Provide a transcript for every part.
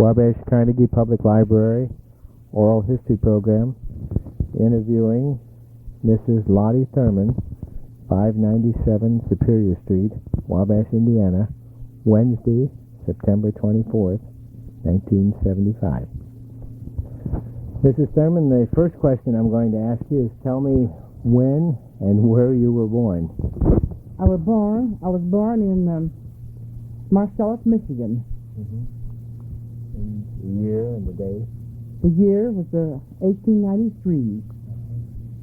Wabash Carnegie Public Library Oral History Program, interviewing Mrs. Lottie Thurman, 597 Superior Street, Wabash, Indiana, Wednesday, September 24th, 1975. Mrs. Thurman, the first question I'm going to ask you is, tell me when and where you were born. I was born in Marcellus, Michigan. Mm-hmm. And the year and the day? The year was 1893.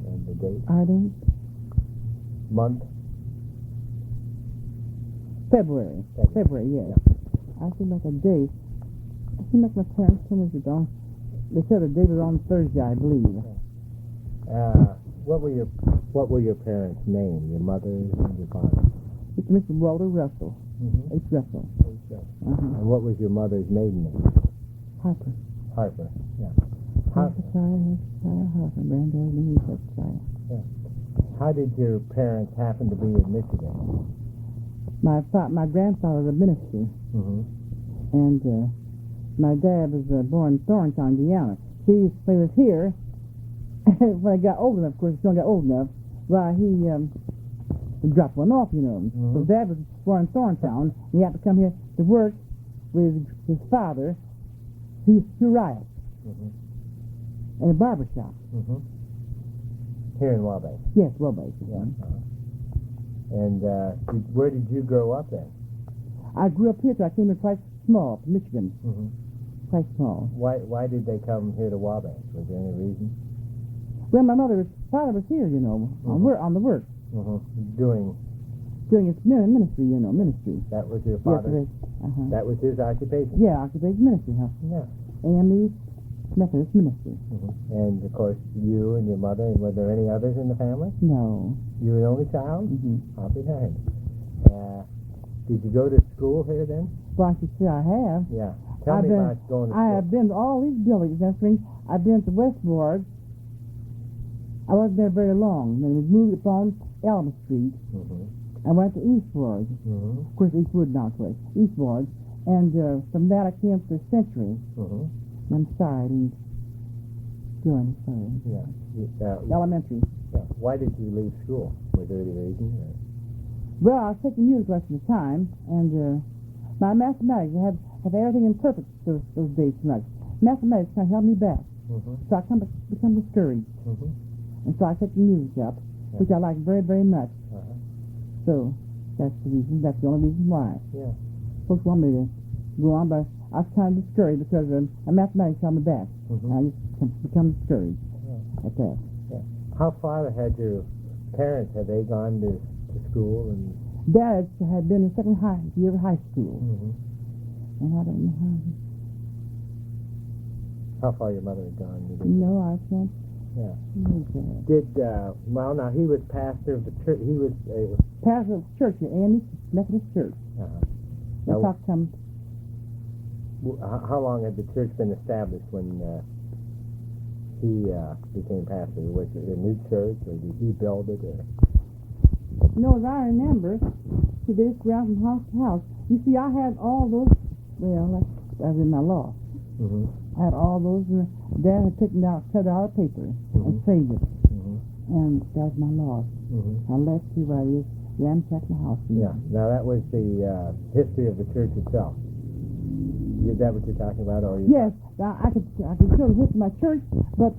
And the date? I don't... Month? February, yes. Yeah. I feel like a date. I feel like my parents told me to go. They said the date was on Thursday, I believe. What were your parents' name? Your mother and your father? It's Mr. Walter Russell. Mm-hmm. H. Russell. And what was your mother's maiden name? Harper. Harper. Yeah. Harper. Granddad, Yeah. How did your parents happen to be in Michigan? My grandfather was a minister, Mm-hmm. and my dad was born in Thornton, Indiana. See, when he was here, when I got old enough, of course, he got old enough, well, he dropped one off, you know. Mm-hmm. So Dad was born in Thornton, and he had to come here to work with his father. He used to riot in a barber shop. Mm-hmm. Here in Wabash? Yes, Wabash. Yeah. And where did you grow up then? I grew up here till I came here quite small, from Michigan. Mm-hmm. Quite small. Why did they come here to Wabash? Was there any reason? Well, my father was here, you know, on the work. Mm-hmm. Doing his ministry, you know, ministry. That was your father? Yes, that was his occupation? Yeah, occupation ministry, huh? Yeah. AME Methodist ministry. Mm-hmm. And, of course, you and your mother, and were there any others in the family? No. You were the only child? Mm-hmm. How behind. Did you go to school here then? Well, I should say I have. Yeah. Tell me about going to school. I have been to all these buildings and everything. I've been to Westward. I wasn't there very long. Then we moved upon Elm Street. Mm-hmm. I went to Eastward. Mm-hmm. Of course, Eastwood now, of course. Eastward. And from that I came to Century. Mm-hmm. I'm sorry, I didn't do any, sorry. Yeah. Elementary. Yeah. Why did you leave school? Was there any reason? Or? Well, I was taking music lessons at the time, and my mathematics, I have everything in perfect those days tonight. Mathematics kind of held me back. Mm-hmm. So I become discouraged. Mm-hmm. And so I took the music up, which I like very, very much. Uh-huh. So that's the reason. That's the only reason why. Yeah. Folks want me to go on, but I was kind of discouraged because my mathematics held me back. Mm-hmm. And I just become discouraged at that. Yeah. How far had your parents? Had they gone to school? And Dad had been in second year of high school. Mm-hmm. And I don't know how far your mother had gone. No, I can't. Yeah. Did well, now he was pastor of the church. He was pastor of the church, the African Methodist Church. Now, how long had the church been established when he became pastor? Was it a new church, or did he build it? Or? No, as I remember, he did go out from house to house. You see, I had all those. Well, that's in my law. Mm-hmm. I had all those. Dad had cut out a paper and saved it. Mm-hmm. And that was my law. Mm-hmm. I left you right here, ransacked the house. Yeah. Now that was the history of the church itself. Is that what you're talking about, or? Yes. Now, I could show the history of my church, but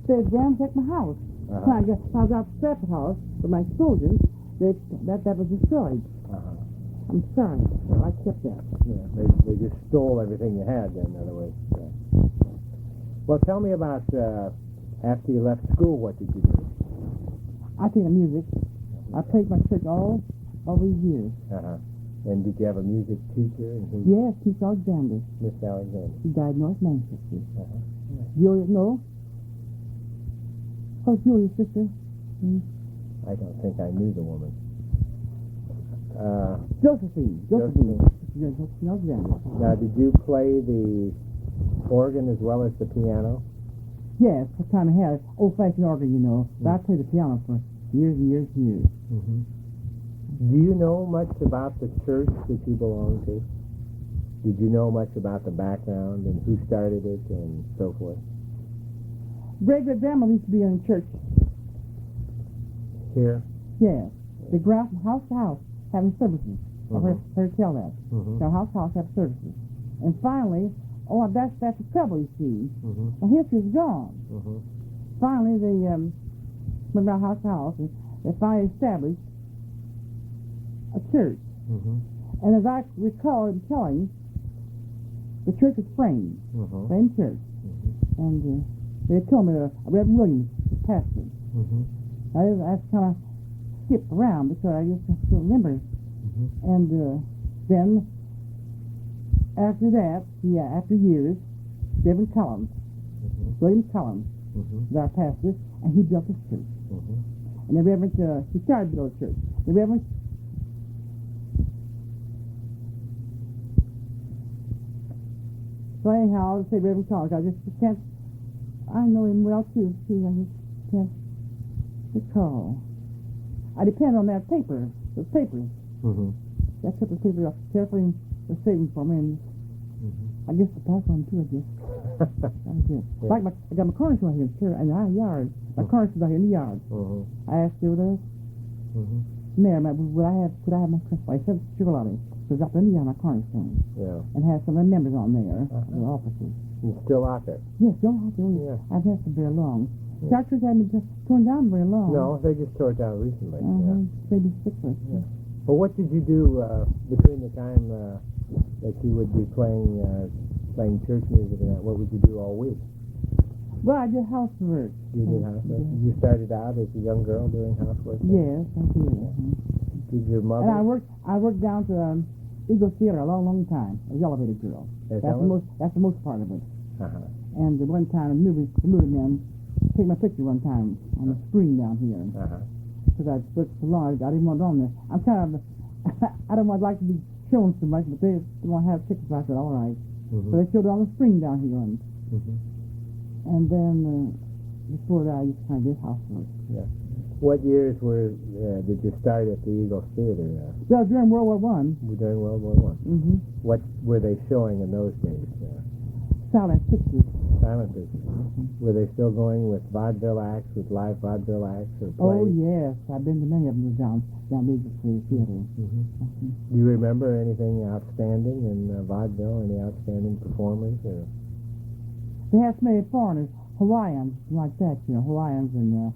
said ransacked my house. Uh-huh. I was out the separate house with my soldiers. That was destroyed. Uh-huh. I'm sorry. I kept that. Yeah, they just stole everything you had then, in other words. Yeah. Well, tell me about after you left school, what did you do? I played the music. I played my church all these years. Uh-huh. And did you have a music teacher? Yes, Miss Alexander. Miss Alexander. She died in North Manchester. Uh-huh. Yeah. Julia, no? Oh, Julia's sister. I don't think I knew the woman. Josephine. Alexander. Now, did you play the organ as well as the piano? Yes, I kind of had old-fashioned organ, you know. But I played the piano for years and years and years. Mm-hmm. Do you know much about the church that you belong to? Did you know much about the background and who started it and so forth? Great grandma used to be in church. Here? Yes. They go out from house to house having services. I heard her tell that. So house to house have services. And finally, that's the trouble, you see. The history's gone. Finally, they went around house to house, and they finally established a church. And as I recall him telling, the church was framed. Framed church. And they told me Reverend Williams was pastor. I just kind of skipped around because I just don't remember. And then, after that, after years, Reverend Collins, William Collins, was our pastor, and he built this church. And the Reverend, he started to build a church. The Reverend, so anyhow, I'll say Reverend Collins, I just can't, I know him well too, I just can't recall. I depend on that paper, those papers. I took the paper off carefully and was saving for me, and I guess the pass on too, I guess. Like I got my cornice right here in the yard. My cornice is out here in the yard. I asked you there, Mayor, could I have my cornice? I said, sure, Lottie. Because up in the yard, my cornice thing. And had some of the members on there, the officers. It's still out there? Yes, still out there. I've had some very long. Doctors haven't been torn down very long. No, they just tore it down recently. Maybe 6 months. Well, what did you do between the time that you would be playing church music and that? What would you do all week? Well, I did housework. You did housework? You started out as a young girl doing housework? Yes, I did. Did your mother? And I worked down to Eagle Theater a long time, as elevator girl. That's the most part of it. And one time, the movie man took my picture one time on the screen down here. Because I worked so long, I didn't want it on there. I'm kind of, I don't want like to be shown so much, but they want to have pictures. I said, all right. So they showed it on the screen down here. And then, before that, I used to kind of did housework. What years did you start at the Eagle Theater? Well, during World War I. During World War I. What were they showing in those days? Silent pictures. Silent pictures. Were they still going with vaudeville acts, with live vaudeville acts, or plays? Oh, yes. I've been to many of them down the Eagle Theater. Do you remember anything outstanding in vaudeville? Any outstanding performers? Or? They had so many foreigners, Hawaiians, like that, Hawaiians, and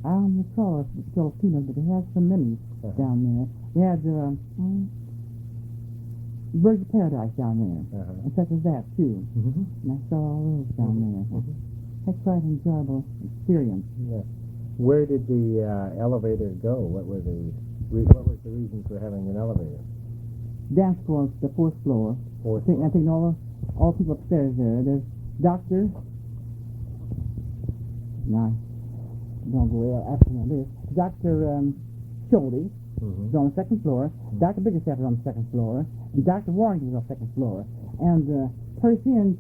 I don't recall if it's Filipinos, but they had so many down there. They had Birds of Paradise down there, and such as that, too. And I saw all those down there. That's quite an enjoyable experience. Where did the elevator go? What was the reason for having an elevator? Dance floor, the 4th floor. I think all people upstairs there. There's Dr. No, don't go after this. Dr. Schulte is on the 2nd floor. Dr. Biggerstaff is on the 2nd floor. And Dr. Warrington is on the 2nd floor. And Percy and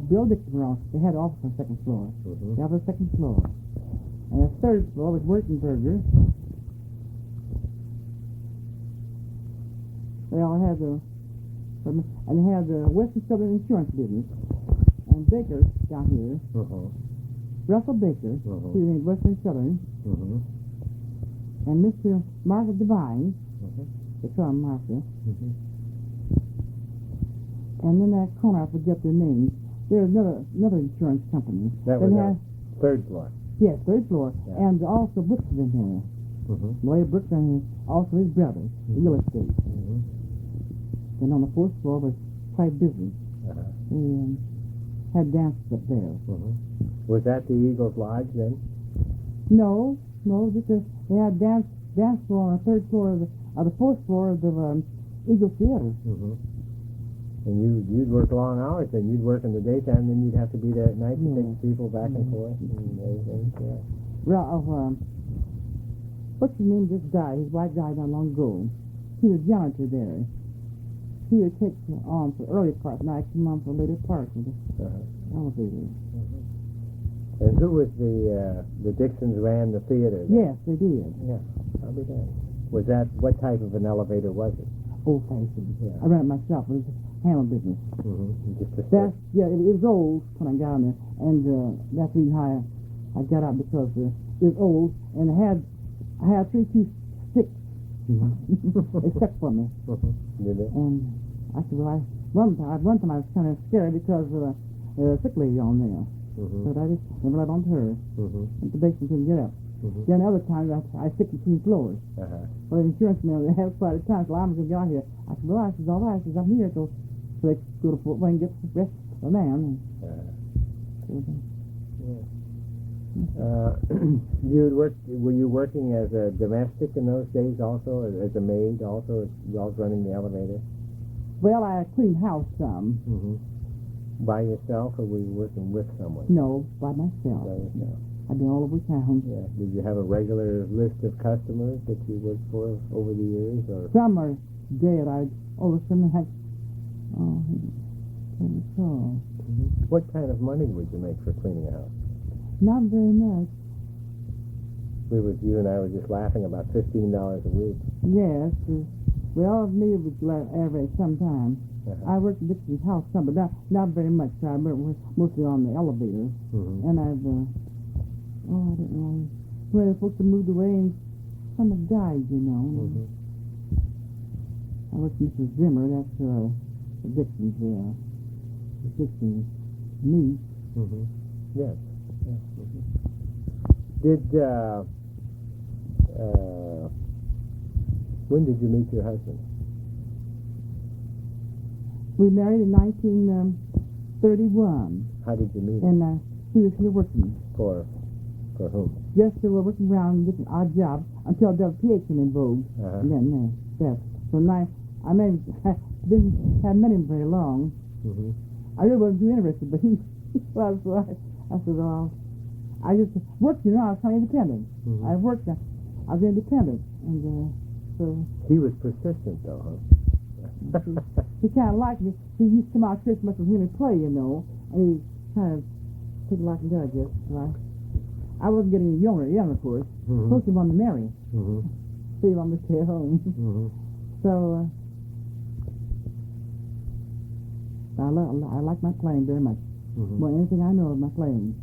Bill Dixon were on. They had office on the 2nd floor. They have the 2nd floor. And the 3rd floor was Wurtenberger. They all had and they had the Western Southern Insurance business. And Baker down here. Russell Baker, he was in Western Southern. And Mr. Martha Devine, they call him Martha. And then that corner, I forget their names. There's another insurance company. That was the 3rd floor. Yes, 3rd floor. And also Brooks was in here. Lawyer Brooks and also his brother, real estate. And on the 4th floor was quite busy. They had dances up there. Was that the Eagles Lodge then? No, they had dance floor on the 3rd floor of the 4th floor of the Eagle Theater. And you'd work long hours then. You'd work in the daytime, then you'd have to be there at night to take people back and forth and everything. Well, what's his name just died? His wife died not long ago. He was janitor there. He would take on for early part, and I come on for later part of the elevator. And who was the Dixons ran the theater then? Yes, they did. Yeah, I'll be damned. Was that, what type of an elevator was it? old-fashioned. Yeah. I ran it myself. It was a handle business. Just a That's, yeah, it was old when I got on there, and that's the reason how I got out, because it was old, and I had 3 2 sticks. They stuck for me. Did they? And I said, well, one time I was kind of scared because there was a sick lady on there. But I just never let on to her. And the basement couldn't get up. Then other times I stick between floors. Well, the insurance man, they have quite a time, so I'm going to get out here. I said, well, I said, all right. I said, I'm here. So they go to Fort Wayne and get the rest of the man. Were you working as a domestic in those days also, as a maid also, while running the elevator? Well, I cleaned house some. By yourself, or were you working with someone? No, by myself. By yourself. I've been all over town. Yeah. Did you have a regular list of customers that you worked for over the years, or? Some are dead. Some had, I can't recall. What kind of money would you make for cleaning a house? Not very much. You and I were just laughing about $15 a week. Yes. Well, me it was average sometimes. I worked in Dixon's house some, but not very much. I worked mostly on the elevator. And I've, I don't know, where they're supposed to move away and some have died, you know. I worked with Mrs. Zimmer, that's Dixon's niece. Yes. Did, when did you meet your husband? We married in 1931. How did you meet? And he was here working. For whom? Just we were working around different odd jobs until WPA came in vogue. And then that. So now I didn't have met him very long. I really wasn't too interested, but he was. So I said, well, I just worked. You know, I was kind of independent. I worked. I was independent, and so he was persistent, though, huh? He kind of liked me. He used to come out Christmas and hear me play, you know, and he kind of took a liking to it, I guess. Right? I wasn't getting any younger, of course. Supposed to want to marry. So he wanted to stay at home. So I like my playing very much. More than anything I know of my playing.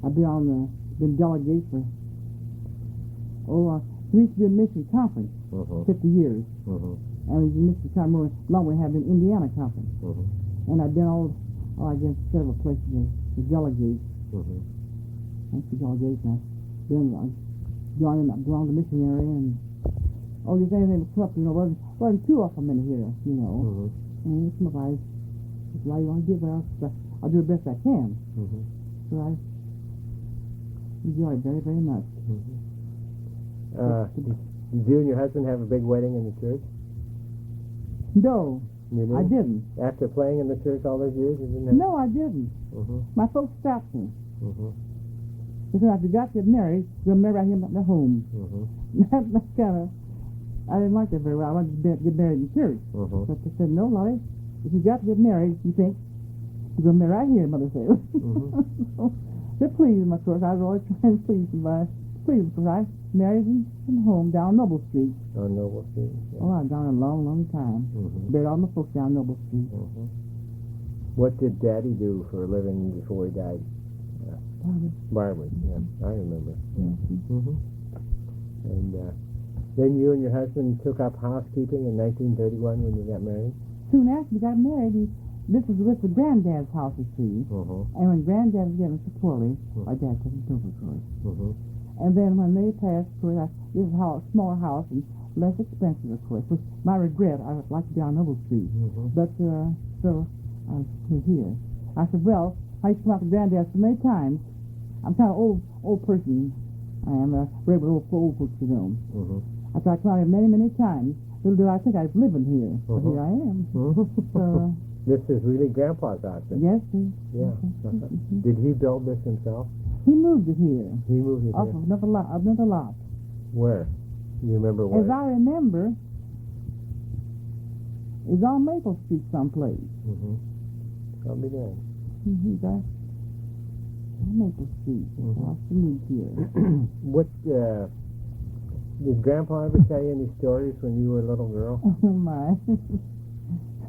I've been delegate for we used to be a mission conference 50 years. And we used to come along we have an Indiana conference. And I've been I guess several places to delegate. Thanks for delegation. I've been belonged to missionary and just anything that come up, you know, wasn't too often in here, you know. And some of I just why you want to do it, I'll do the best I can. So I enjoy it very, very much. Did you and your husband have a big wedding in the church? No, you didn't? I didn't. After playing in the church all those years, you didn't have... No, I didn't. My folks stopped me. They said, if you got to get married, you'll marry right here at home. That's kind of... I didn't like that very well. I wanted to get married in church. But they said, no, Lottie, if you got to get married, you think, you're going to marry right here, Mother said. So, they're pleased, of course. I was always trying to please them. Because I married in home down Noble Street. On Noble Street? Yeah. Oh, I've gone a long, long time. Buried all my folks down Noble Street. What did Daddy do for a living before he died? Barber, yeah. I remember. And then you and your husband took up housekeeping in 1931 when you got married? Soon after we got married, this was with the granddad's house, you see. And when granddad was getting so poorly, my dad took him to of course. And then when they passed, of course, this is a smaller house and less expensive, of course. Which my regret, I would like to be on Noble Street. But so I was here. I said, well, I used to come out to granddad so many times. I'm kind of old person. I am a regular old folks, you know. I said, I come out here many, many times. Little did I think I was living here. But here I am. So, this is really Grandpa's house. Yes, sir. Yeah. Did he build this himself? He moved it here. He moved it here? Another lot. Where? You remember where? As I remember, it's on Maple Street someplace. I'll be there. Maple Street. Across the road here. What, Did Grandpa ever tell you any stories when you were a little girl? Oh, my.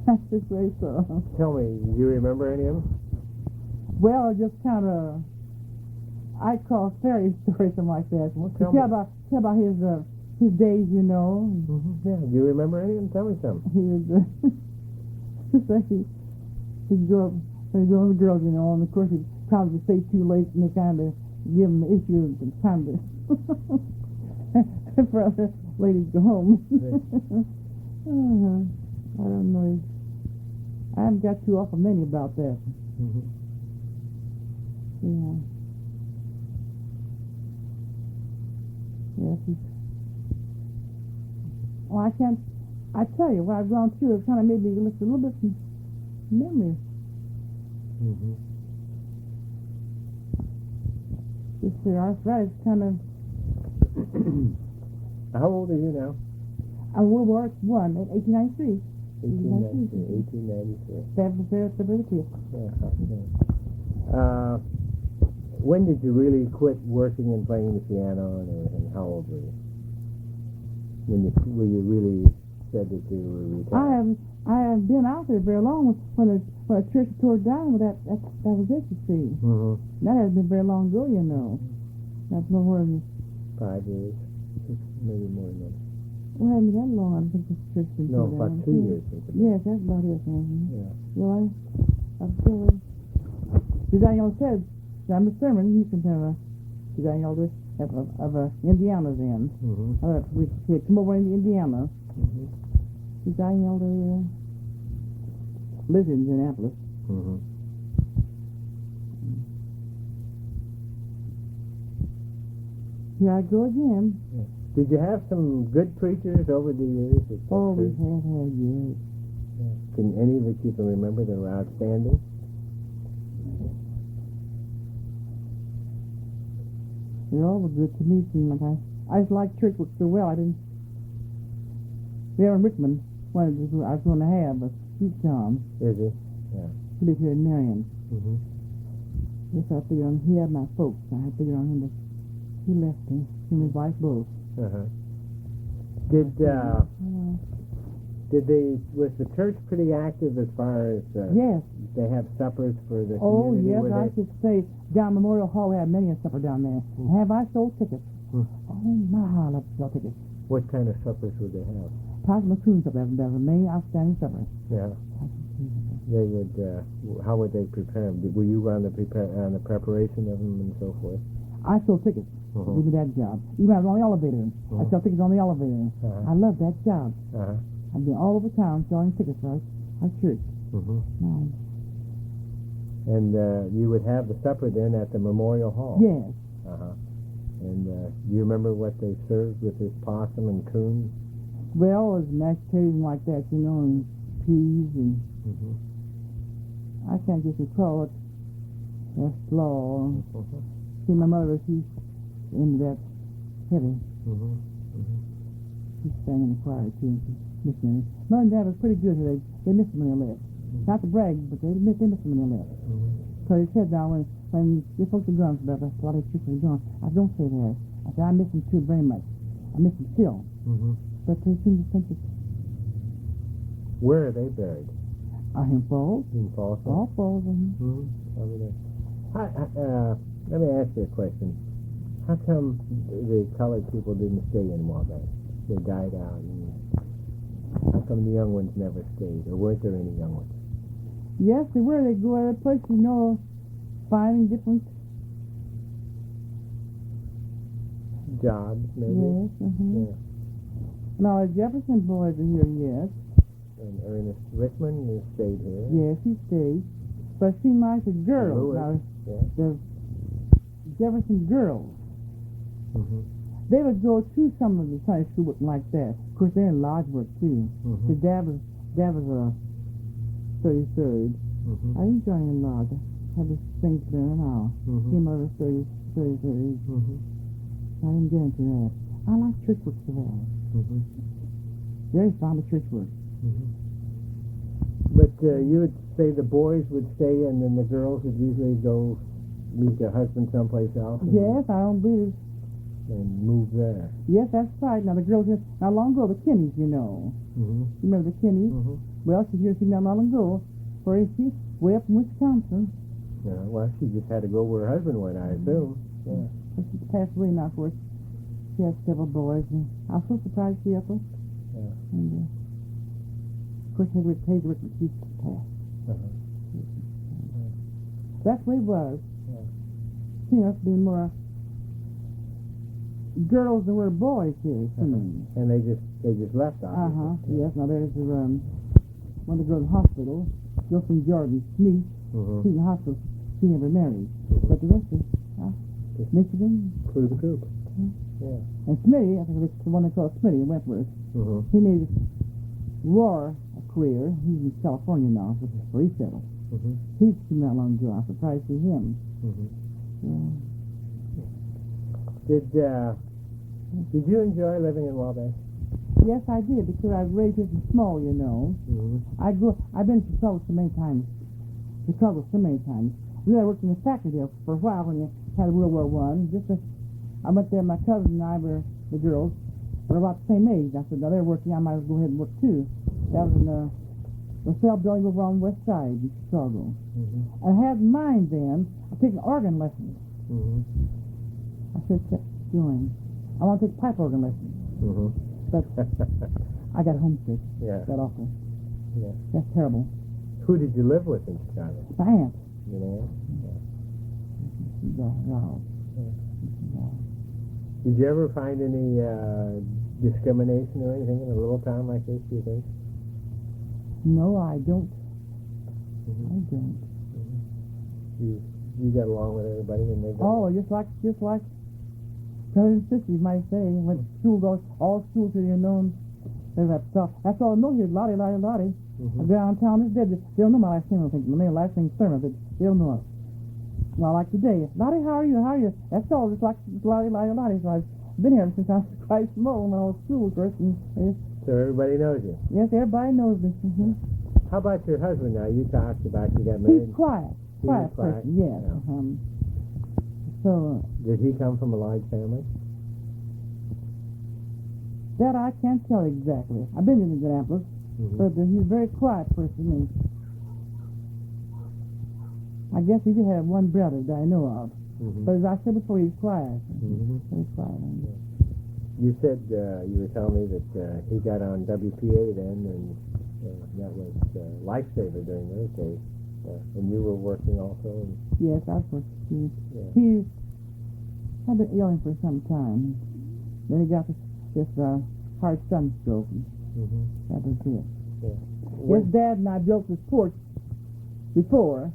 That's just very so. Tell me, do you remember any of them? Well, just kind of, I call fairy stories, something like that. Tell about his days, you know. Yeah. Do you remember any of them? Tell me some. He would he'd go up, he'd go with the girls, you know, and of course he'd probably stay too late, and they kind of give him the issue of the time to for other ladies to go home. I don't know. I haven't got too awful many about that. Yeah. Yes. Well, I tell you, what I've gone through, it kind of made me look a little bit from memory. This arthritis kind of... How old are you now? I'm World War I in 1893. 1893. February 5th. Yeah, okay. When did you really quit working and playing the piano, and how old were you? When you really said that you were retired? I have been out there very long when a church tore down. That was it, you see. That hasn't been very long ago, you know. That's no more than 5 years, maybe more than that. Well, I haven't been that long. I think this church been No, tore about down. 2 years. Yes, that's about it. Yeah. Well, I'm still. Daniel said, I'm a Thurman. He's from Daniel of Indiana then. We come over into Indiana. Daniel lives in Indianapolis. Here I go again. Yeah. Did you have some good preachers over the years? Oh, we have had, yes. Yeah. Can any that you can remember that were outstanding? They all were good to me. Seemed like I just liked church work so well. I didn't. Reverend Rickman I was going to have, but he's gone. Is he? Yeah. He lives here in Marion. Yes, I figured on he had my folks. I figured on him, but he left me. He and his wife both. Was the church pretty active as far as yes, they have suppers for the oh community? Yes, I should say down Memorial Hall we had many a supper down there. Have I sold tickets? Oh my, how I love to sell tickets. What kind of suppers would they have? Possible coons up there, that was main outstanding supper. Yeah. They would. How would they prepare them? Were you on the preparation of them and so forth? I sold tickets. Give me that job. Even I was on the elevator. I sell tickets on the elevator. I love that job. I've been all over town selling tickets for our church. And you would have the supper then at the Memorial Hall? Yes. And do you remember what they served with this possum and coon? Well, it was mashed potatoes and like that, you know, and peas and... I can't just recall it. That's slaw. See, my mother, she's into that heavy. She sang in the choir, too. Missionary. Mother and Dad was pretty good. They missed them when they left. Not to brag, but they missed them when they left. So he said now, when the folks are gone, about a lot of churches are gone, I don't say that. I said, I miss them too very much. I miss them still. But they seem to think that... Where are they buried? In Falls. In Falls? All Falls. Over there. Let me ask you a question. How come the colored people didn't stay in Wabash? They died out. How come the young ones never stayed? Or weren't there any young ones? Yes, they were. They go to a place, you know, finding different... jobs, maybe? Yes, Yeah. Now, the Jefferson boys are here, yes. And Ernest Rickman stayed here. Yes, he stayed. But it seemed like the girls, the Jefferson girls, they would go to some of the Sunday school work like that. Of course, they're in lodge work, too. The dad was a 33rd. I didn't join in lodge. I had this thing there now. Came over 33rd. I didn't get into that. I like church work so well. Very fond of church work. But you would say the boys would stay and then the girls would usually go meet their husband someplace else? Yes, I don't believe and moved there. Yes, that's right. Now, the girl here, not long ago, the Kinneys, you know. Mm-hmm. You remember the Kinneys? Mm-hmm. Well, she's here, not long ago, for she's way up in Wisconsin. Yeah, well, she just had to go where her husband went, I assume. Yeah. So she passed away now, of course. She has several boys, and I was so surprised to see her. Yeah. And, of course, Hazelwood, she passed. Uh-huh. That's the way it was. Yeah. She must be more girls than were boys here. And they just left, obviously. Yes. Now there's one of the girls in the hospital, Wilson Jordan Smith. Mm-hmm. She's in the hospital. She never married. Mm-hmm. But the rest is Michigan. Flew the coop. Mm-hmm. Yeah. And Smitty, I think it's the one they call Smitty in Wentworth. Mm-hmm. He made his war a career. He's in California now, which is where he settled. Mm-hmm. He's from not long ago. I'm surprised to see him. Mm-hmm. Yeah. Did you enjoy living in Wabash? Yes, I did, because I was raised here from small, you know. Mm-hmm. I've been to Chicago so many times. Really, I worked in the factory there for a while when you had World War I. I went there, my cousin and I were, the girls, were about the same age. I said, now they're working, I might as well go ahead and work too. That was in the LaSalle building over on the west side in Chicago. Mm-hmm. I had in mind then, I took organ lessons. Mm-hmm. I should have kept going. I want to take pipe organ lessons. Mm-hmm. But I got homesick. Yeah. That awful. Yeah. That's terrible. Who did you live with in Chicago? My aunt. You know? No. Did you ever find any discrimination or anything in a little town like this, do you think? No, I don't. Mm-hmm. I don't. Mm-hmm. You got along with everybody and they got Oh, just like brothers and sisters, you might say. When school goes, all schools here, you know, there's that stuff. That's all I know here, Lottie. Mm-hmm. Downtown is dead. They don't know my last name, I don't think. My last name's Thurman, but they don't know it. Well, like today, Lottie, how are you? That's all, just like Lottie. So I've been here since I was quite small when I was school, of course. So everybody knows you? Yes, everybody knows me. Mm-hmm. How about your husband now? You talked about you got married. He's quiet. Quiet person, yes. Yeah. So, did he come from a large family? that I can't tell exactly. I've been in Indianapolis, but he's a very quiet person. And I guess he did have one brother that I know of. But as I said before, he's quiet. Very quiet. You said, you were telling me that he got on WPA then, and that was lifesaver during those days. And you were working also? And yes, I was working. He had been ailing for some time. Then he got this hard sunstroke. That was it. His dad and I built this porch before,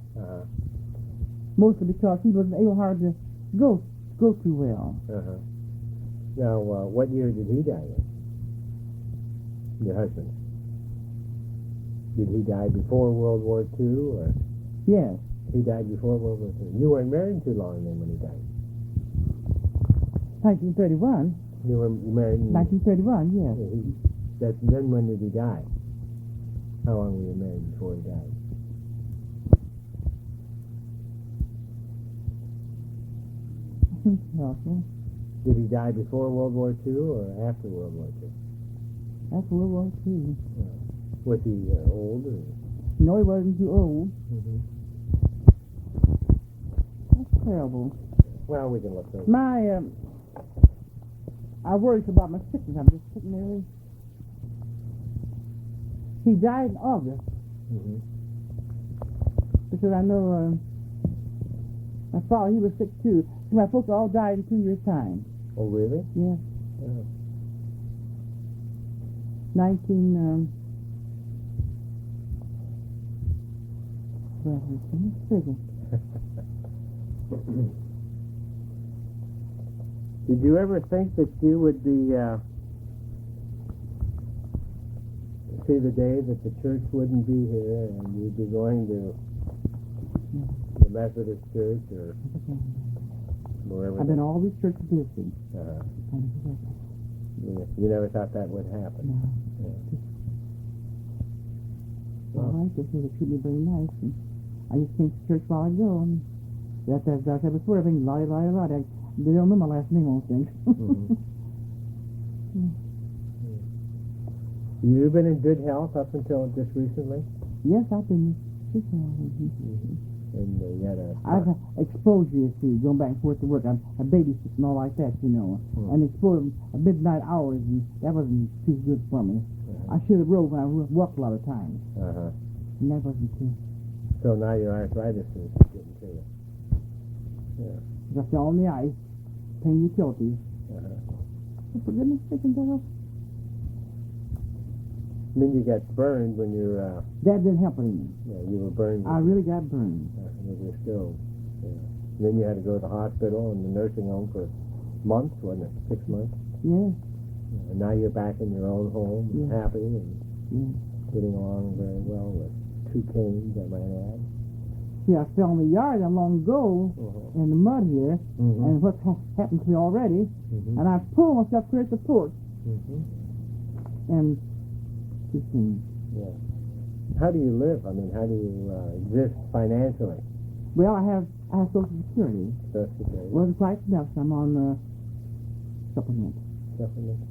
mostly because he wasn't able hard to go too well. Now, what year did he die in? Your husband? Did he die before World War II, or? Yes. He died before World War II. You weren't married too long then when he died. 1931. You were married in 1931, yes. Then when did he die? How long were you married before he died? Did he die before World War II or after World War II? After World War II. Was he old? Or? No, he wasn't too old. That's terrible. Well, we can look over. I worry about my sickness. I'm just sitting there. He died in August. Because I know my father, he was sick too. My folks all died in 2 years' time. Oh, really? Yes. Oh. 19... well, Did you ever think that you would be see the day that the church wouldn't be here and you'd be going to the Methodist Church or wherever? I've been all these churches visiting. You never thought that would happen? No. Well, I just they treat me very nice. And I just came to church while I go. And that's before everything. I They don't know my last name, I don't think. You've been in good health up until just recently? Yes, I've been. And you had I've had exposure, you see, going back and forth to work. I'm a babysit and all like that, you know. And exposure at midnight hours, and that wasn't too good for me. I should have rode when I walked a lot of times. And that wasn't too. So now your arthritis is getting to you. Yeah. Got you on the ice, paying utilities. For goodness sake, that Then you got burned when you that didn't help any. Yeah, you were burned. I really got burned. With your stove. Yeah. Then you had to go to the hospital and the nursing home for months, wasn't it? 6 months? Yes. And now you're back in your own home, happy and getting along very well with 2 canes, I might add. See, I fell in the yard not long ago in the mud here, and what's happened to me already, and I pulled myself clear at the porch. And 2 canes. Yeah. How do you live? I mean, how do you exist financially? Well, I have Social Security. Social Security. Wasn't quite enough, so I'm on supplement. Supplement.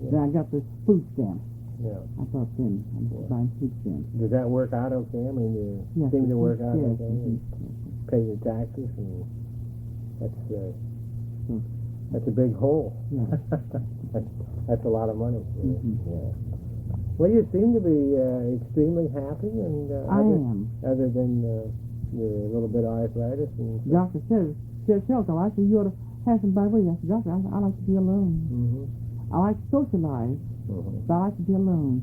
Then I got the food stamp. Yeah. I thought then I'm buying food stamps. Does that work out okay? I mean, you seem to work out okay and pay your taxes, and that's a big hole. Yeah. That's a lot of money. Really. Yeah. Well, you seem to be extremely happy, and I am. Other than your little bit of arthritis. And Doctor says, I said, you ought to have somebody with you. I said, Doctor, I like to be alone. I like to socialize, but I like to be alone.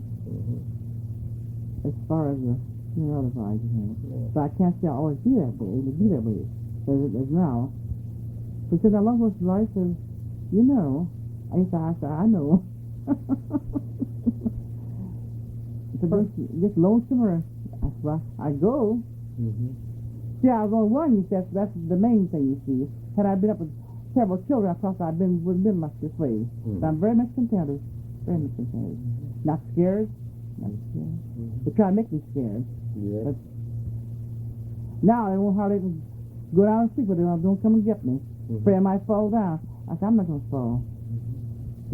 As far as otherwise, But I can't say I always be that way, as now. Because I love what's life is, I said, I know. But just lonesome, or I go. See, I was on one, you said, that's the main thing, you see. Had I been up with several children, I thought wouldn't been much this way. But I'm very much contented. Very much contented. Not scared. They try to make me scared. But now they won't hardly even go down and sleep with them. Don't come and get me. Afraid I might fall down. I said, I'm not going to fall.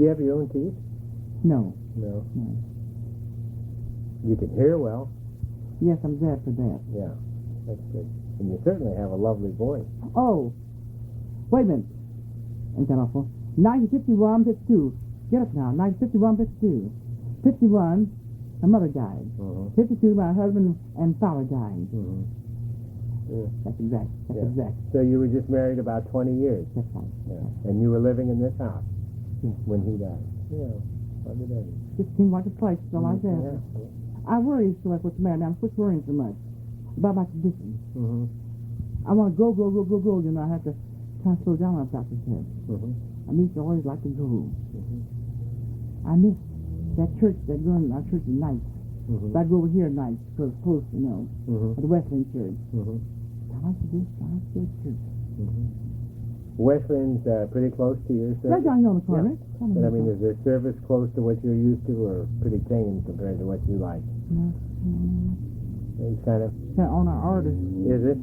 Do you have your own teeth? No. No. You can hear well. Yes, I'm glad for that. Yeah, that's good. And you certainly have a lovely voice. Oh, wait a minute. Ain't that awful? 1951, 52. Get up now. 1951, 52. 51, my mother died. 52, my husband and father died. Yeah. That's exact. That's exact. So you were just married about 20 years. That's right. Yeah. And you were living in this house when he died. Yeah. Just seemed like a place, so like that. Yeah. I worry so much what's the matter now. I'm quit worrying so much about my condition. I want to go. I have to try to slow down on Dr. said. I used to always like to go. I miss that church, our church at night. So I go over here at night because it's close, at the Wesleyan Church. I like to do this church. Wesleyan's pretty close to your service? Right down here on the corner. Yeah. But I mean, is their service close to what you're used to, or pretty tame compared to what you like? No. It's kind of on our order. Is it?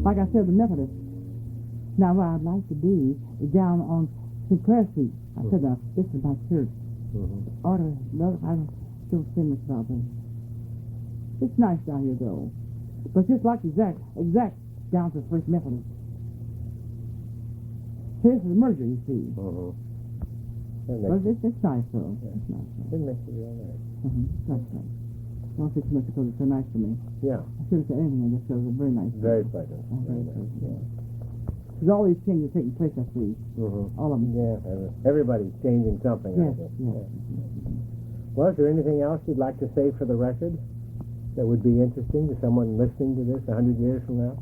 Like I said, the Methodist. Now, where I'd like to be is down on Sinclair Street. I said, now, this is my church. Order, I don't still say much about them. It's nice down here, though. But just like exact down to the First Methodist. This is a merger, you see. But it's nice, though. Yeah. It's nice. It makes it real nice. That's nice. I don't say too much because it's so nice to me. Yeah. I shouldn't say anything, I just said it was very nice. Very pleasant. Very pleasant. Yeah. Because all these changes are taking place, I see. All of them. Yeah. Everybody's changing something, I guess. Yes. Well, is there anything else you'd like to say for the record that would be interesting to someone listening to this 100 years from now?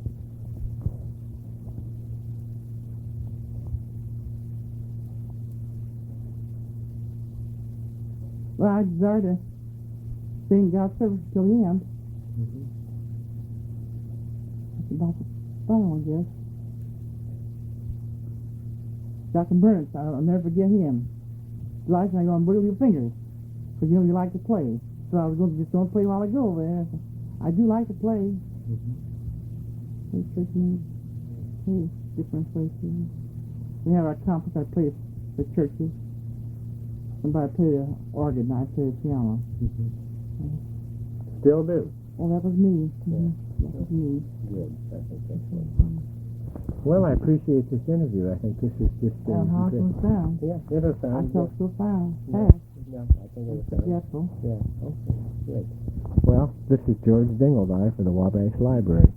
Well, I desire to be in God's service till the end. That's about the final one, I guess. Dr. Burns, I'll never forget him. Life, and I go and wiggle your fingers. Because, you like to play. So I was just going to play while I go there. I do like to play. play different places. We have our conference. I play for churches. Somebody play the organ, I play the piano. Still do. Oh, that was me. Yeah. That was me. Good. I think that's good. Well, I appreciate this interview. I think this is just How it was sound. Yeah, it was I sound. felt so fine. Yeah. Fast. Yeah, I think it was sound. Forgetful. Yeah. Okay. Good. Well, this is George Dingledye for the Wabash Library.